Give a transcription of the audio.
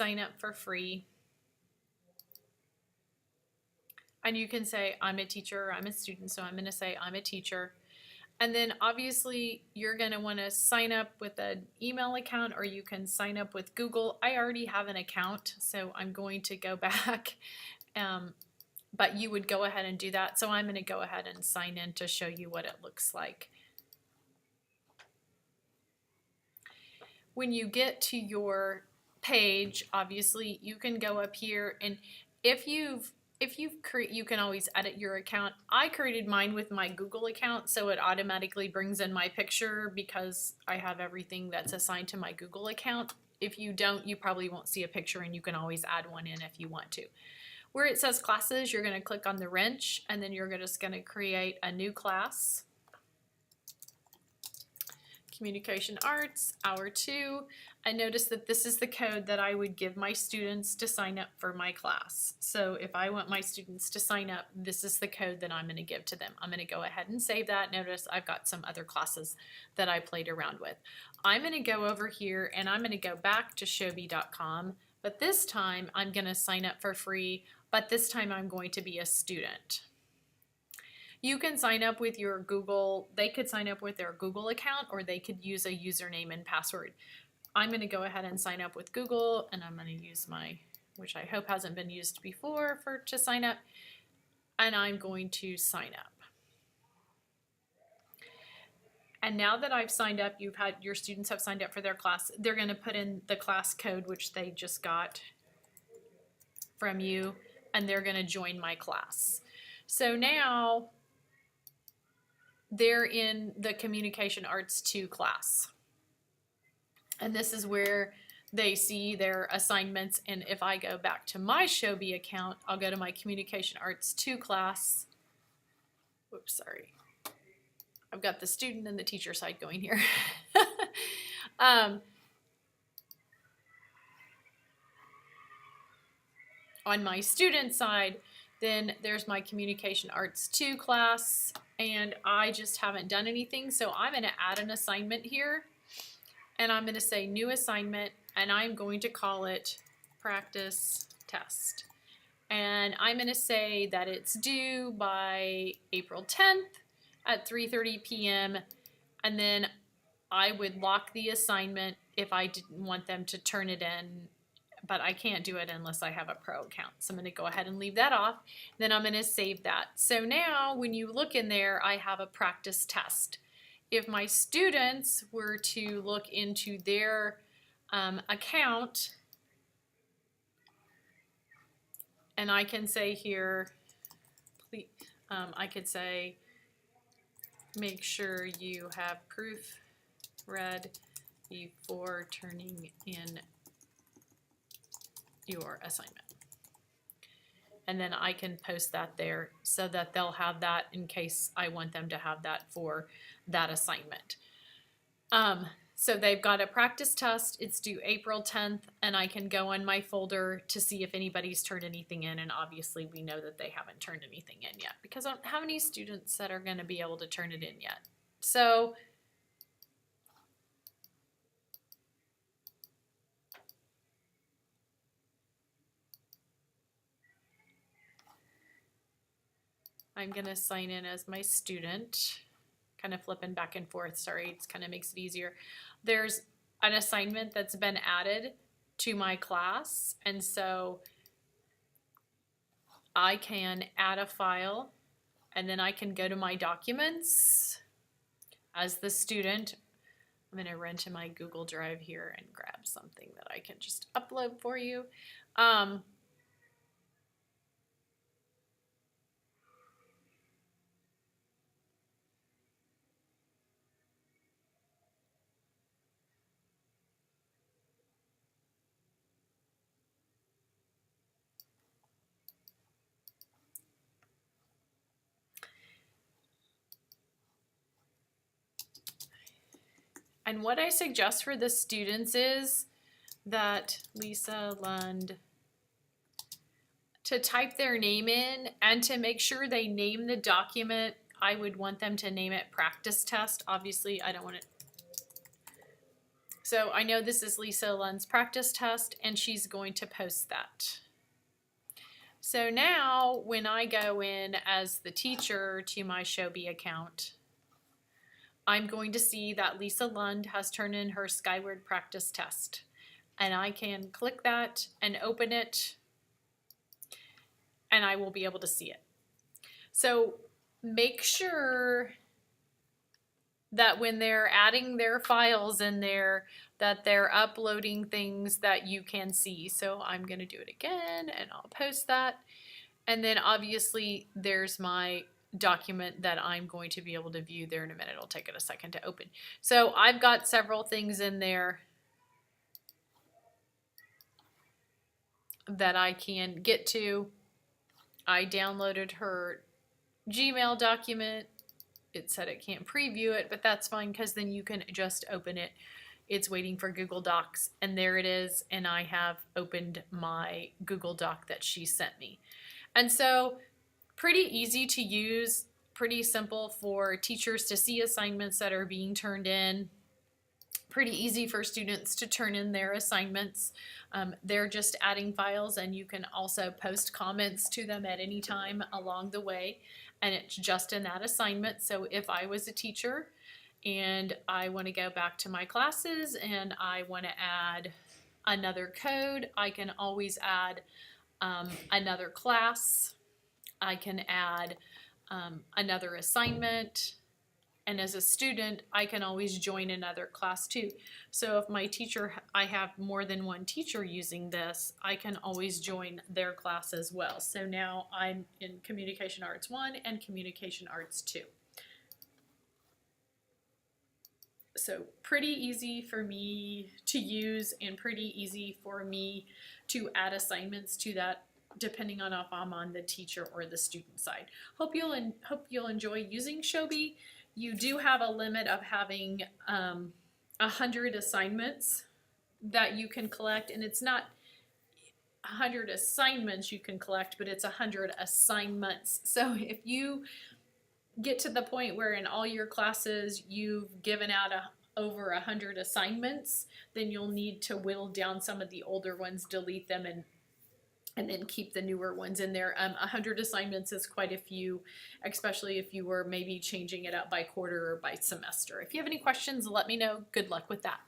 sign up for free. And you can say, I'm a teacher, or I'm a student, so I'm going to say I'm a teacher. And then obviously you're going to want to sign up with an email account, or you can sign up with Google. I already have an account, so I'm going to go back. But you would go ahead and do that. So I'm going to go ahead and sign in to show you what it looks like. When you get to your page, obviously you can go up here, and you can always edit your account. I created mine with my Google account, so it automatically brings in my picture because I have everything that's assigned to my Google account. If you don't, you probably won't see a picture, and you can always add one in if you want to. Where it says classes, you're going to click on the wrench, and then you're just going to create a new class. Communication Arts, Hour 2. I notice that this is the code that I would give my students to sign up for my class. So if I want my students to sign up, this is the code that I'm going to give to them. I'm going to go ahead and save that. Notice I've got some other classes that I played around with. I'm going to go over here and I'm going to go back to SHowbie.com, but this time I'm going to sign up for free, but this time I'm going to be a student. You can sign up with your Google, they could sign up with their Google account, or they could use a username and password. I'm going to go ahead and sign up with Google, and I'm going to use my, which I hope hasn't been used before to sign up, and I'm going to sign up. And now that I've signed up, your students have signed up for their class, they're going to put in the class code, which they just got from you, and they're going to join my class. So now they're in the Communication Arts 2 class. And this is where they see their assignments. And if I go back to my SHowbie account, I'll go to my Communication Arts 2 class. Whoops, sorry. I've got the student and the teacher side going here. On my student side, then there's my Communication Arts 2 class, and I just haven't done anything, so I'm going to add an assignment here, and I'm going to say new assignment, and I'm going to call it practice test. And I'm going to say that it's due by April 10th at 3:30 p.m. and then I would lock the assignment if I didn't want them to turn it in, but I can't do it unless I have a pro account. So I'm going to go ahead and leave that off. Then I'm going to save that. So now when you look in there, I have a practice test. If my students were to look into their account, and I can say here, please, I could say, make sure you have proof read before turning in your assignment. And then I can post that there so that they'll have that in case I want them to have that for that assignment. So they've got a practice test. It's due April 10th, and I can go in my folder to see if anybody's turned anything in, and obviously we know that they haven't turned anything in yet because I don't have any students that are going to be able to turn it in yet. So I'm going to sign in as my student, kind of flipping back and forth. Sorry, it kind of makes it easier. There's an assignment that's been added to my class, and so I can add a file, and then I can go to my documents as the student. I'm going to run to my Google Drive here and grab something that I can just upload for you. And what I suggest for the students is that Lisa Lund, to type their name in and to make sure they name the document. I would want them to name it practice test. Obviously, I don't want it. So I know this is Lisa Lund's practice test, and she's going to post that. So now when I go in as the teacher to my SHowbie account, I'm going to see that Lisa Lund has turned in her Skyward practice test. And I can click that and open it, and I will be able to see it. So make sure that when they're adding their files in there, that they're uploading things that you can see. So I'm going to do it again, and I'll post that. And then obviously there's my document that I'm going to be able to view there in a minute. It'll take it a second to open. So I've got several things in there that I can get to. I downloaded her Gmail document. It said it can't preview it, but that's fine because then you can just open it. It's waiting for Google Docs, and there it is, and I have opened my Google Doc that she sent me. And so pretty easy to use, pretty simple for teachers to see assignments that are being turned in. Pretty easy for students to turn in their assignments. They're just adding files, and you can also post comments to them at any time along the way, and it's just in that assignment. So if I was a teacher and I want to go back to my classes and I want to add another code, I can always add another class. I can add another assignment. And as a student, I can always join another class too. So if my teacher, I have more than one teacher using this, I can always join their class as well. So now I'm in Communication Arts 1 and Communication Arts 2. So pretty easy for me to use and pretty easy for me to add assignments to that, depending on if I'm on the teacher or the student side. Hope you'll enjoy using SHowbie. You do have a limit of having 100 assignments that you can collect, and it's not 100 assignments you can collect, but it's 100 assignments. So if you get to the point where in all your classes you've given out over 100 assignments, then you'll need to whittle down some of the older ones, delete them, and then keep the newer ones in there. 100 assignments is quite a few, especially if you were maybe changing it up by quarter or by semester. If you have any questions, let me know. Good luck with that.